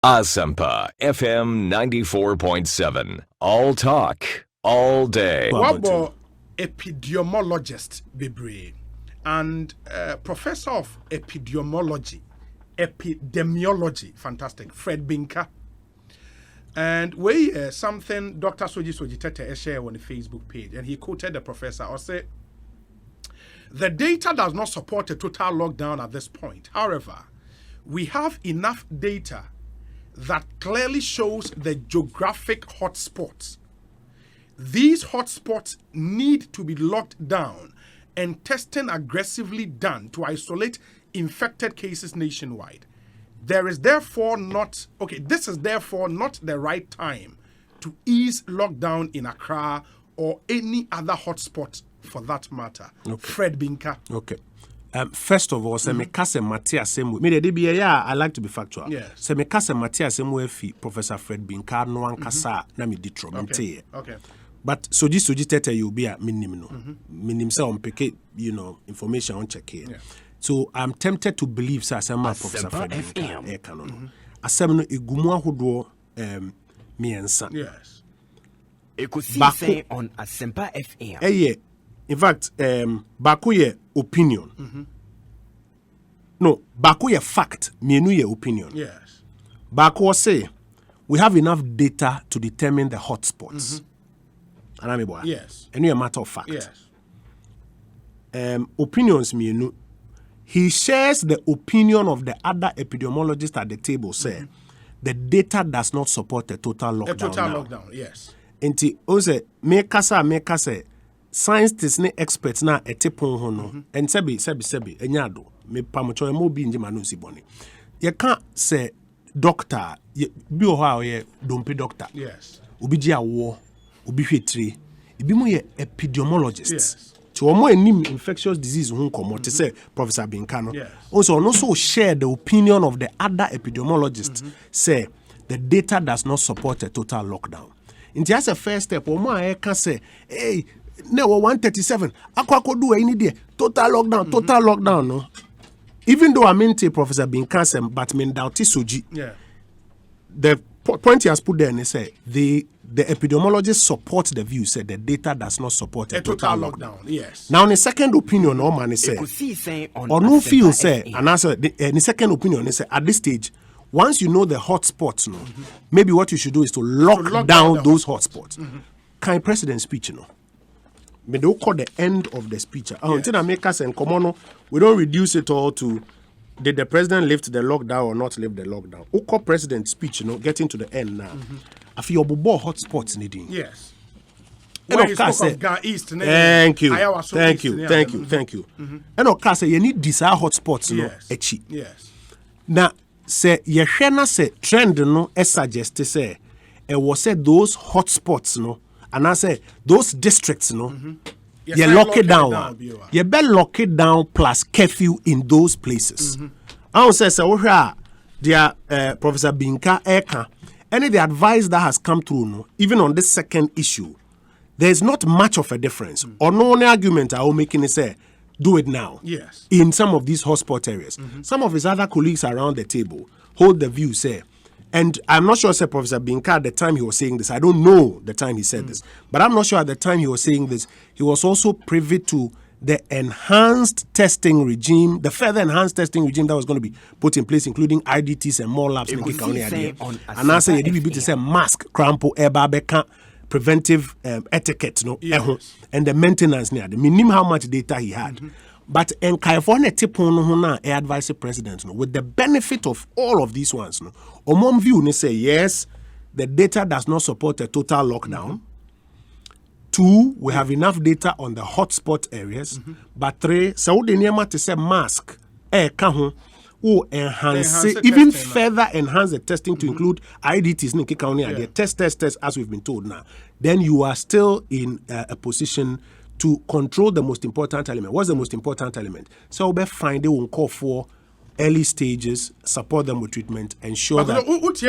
Asempa FM 94.7. All talk, all day. Wabo epidemiologist Bebre and professor of epidemiology, fantastic, Fred Binka. And we something Dr. Soji Tete shared on the Facebook page, and he quoted the professor or said, the data does not support a total lockdown at this point. However, we have enough data that clearly shows the geographic hotspots. These hotspots need to be locked down and testing aggressively done to isolate infected cases nationwide. This is therefore not the right time to ease lockdown in Accra or any other hotspot for that matter. Okay. Fred Binka. Okay. First of all, I like to be factual. Yes. Se me kase Matthias fi Professor Fred Binka no ankasa na me ditro mente. Okay. But soji tete you be a minim no. Minim se on peke, information on check here. Yeah. So I'm tempted to believe say asem Professor Fred Binka e kanon. Asem no egumu ahodo miensa. Yes. Ekusi say on Asempa FM. In fact, Baku ye opinion. No, Baku ye fact, mienu ye opinion. Yes. Baku say we have enough data to determine the hotspots. Yes. And a matter of fact. Yes. Opinions mienu. He shares the opinion of the other epidemiologist at the table. Say the data does not support a total lockdown. A total lockdown. Yes. Enti o say make say scientists ne experts na etepon ho no and sebi enyado me pamocho e mo bi njima no siboni ye kan say doctor bi o ha ye dompe doctor. Yes. Obi ji awo obi hwetire ebi mo ye epidemiologist. Yes. To omo enim infectious disease ho komo te say Professor Binka no. Yes. Also share the opinion of the other epidemiologists say the data does not support a total lockdown. Inti as a first step omo a can say hey no 137 akwa do any day total lockdown no. Even though I mean Professor Binka but men doubt soji. Yeah. The point he has put there and he say the epidemiologists support the view said the data does not support a total lockdown. Yes. Now in the second opinion no man say or no feel say and answer in the second opinion he say at this stage once you know the hotspots no maybe what you should do is to lock down those hotspots. Can president speech we don't call the end of the speech. Until I make us and come we don't reduce it all to did the president lift the lockdown or not lift the lockdown. Who call president speech, getting to the end now. I feel your hotspots needing. Yes. And of course, East. Thank you. And of course, you need these hotspots. Yes. Yes. Now, say ye shena say trend no suggest say it was said those hotspots and I say those districts you lock it down. You better lock it down plus curfew in those places. I will say dear Professor Binka Eka, any the advice that has come through even on this second issue, there is not much of a difference. Or no argument I will making it say do it now. Yes. In some of these hotspot areas. Some of his other colleagues around the table hold the view say. And I'm not sure, Professor Binka, at the time he was saying this, I don't know the time he said this, but I'm not sure at the time he was saying this, he was also privy to the enhanced testing regime, the further enhanced testing regime that was going to be put in place, including IDTs and more labs. And I say, you need to say mask, crampo, airbabeka, preventive etiquette, and the maintenance near the minimum how much data he had. But in California, I advise the president with the benefit of all of these ones. Omom view, they say yes, the data does not support a total lockdown. 2, we have enough data on the hotspot areas. But 3, Saudi Niama to say mask, who enhance even further enhance the testing to include IDTs, the test as we've been told now. Then you are still in a position to control the most important element. What's the most important element? So we'll find a call for early stages, support them with treatment, ensure that.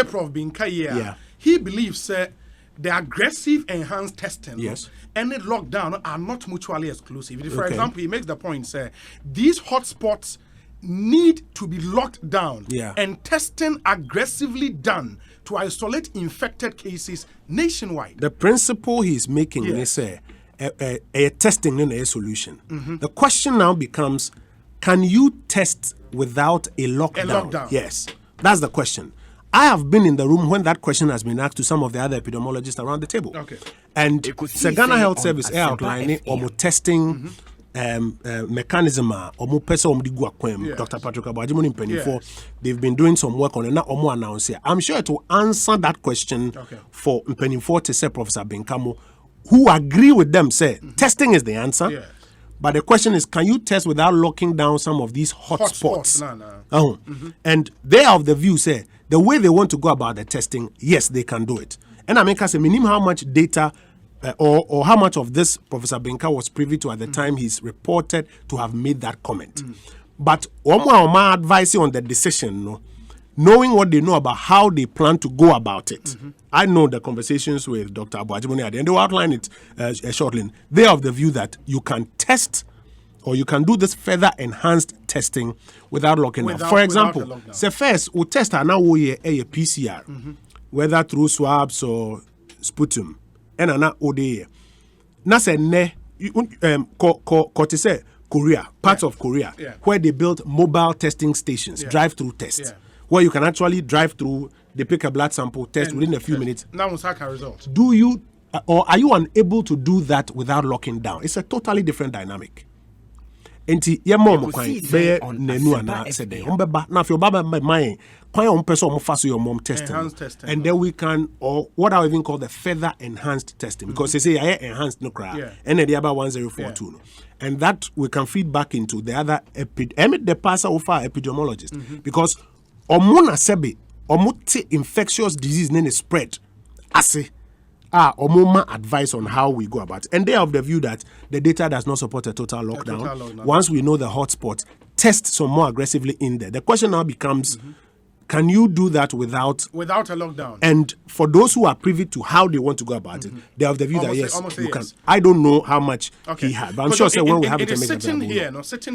Prof. Binka, he believes the aggressive enhanced testing and the lockdown are not mutually exclusive. For example, he makes the point, these hotspots need to be locked down Yeah. and testing aggressively done to isolate infected cases nationwide. The principle he's making Yes. is a testing in a solution. The question now becomes, can you test without a lockdown? lockdown. Yes, that's the question. I have been in the room when that question has been asked to some of the other epidemiologists around the table. Okay. And You could see the Ghana say Health on Service Asempa outlining FM. or testing mechanism or person Yes. Dr. Patrick Abajimoni Penifo, Yes. they've been doing some work on it now. Omo announce here. I'm sure it will answer that question Okay. for Penifo to say Professor Benkamo, who agree with them, say testing is the answer. Yes. But the question is, can you test without locking down some of these hotspots? Nah. And they are of the view, say, the way they want to go about the testing, yes, they can do it. And I make us say, minimum how much data or how much of this Professor Benka was privy to at the time he's reported to have made that comment. But Oma advice on the decision, no, knowing what they know about how they plan to go about it. I know the conversations with Dr. Abuajimoni and they will outline it shortly. They are of the view that you can test or you can do this further enhanced testing without locking down. For example, without a lockdown. say first, we test now a PCR, whether through swabs or sputum. And na ODA. Na say ne say Korea, parts of Korea, where they built mobile testing stations, drive-through tests, where you can actually drive through, they pick a blood sample, test within a few minutes. Now we saw results. Do you or are you unable to do that without locking down? It's a totally different dynamic. Enti ye mo mo kwan be nenu ana said ombeba na fi obaba my kwan on person mo fa so your mom testing. Enhanced testing. And then we can, or what I even call the further enhanced testing, because they say enhanced no cry and the other 1042 no. And that we can feed back into the other the passer of our epidemiologist, because omuna sebe omuti infectious disease nene spread ase omuma advice on how we go about it. And they are of the view that the data does not support a total lockdown. Once we know the hotspot, test some more aggressively in there. The question now becomes, can you do that without a lockdown? And for those who are privy to how they want to go about it, they are of the view that yes, you can. I don't know how much he had, but I'm sure when we have it, sitting here, no, sitting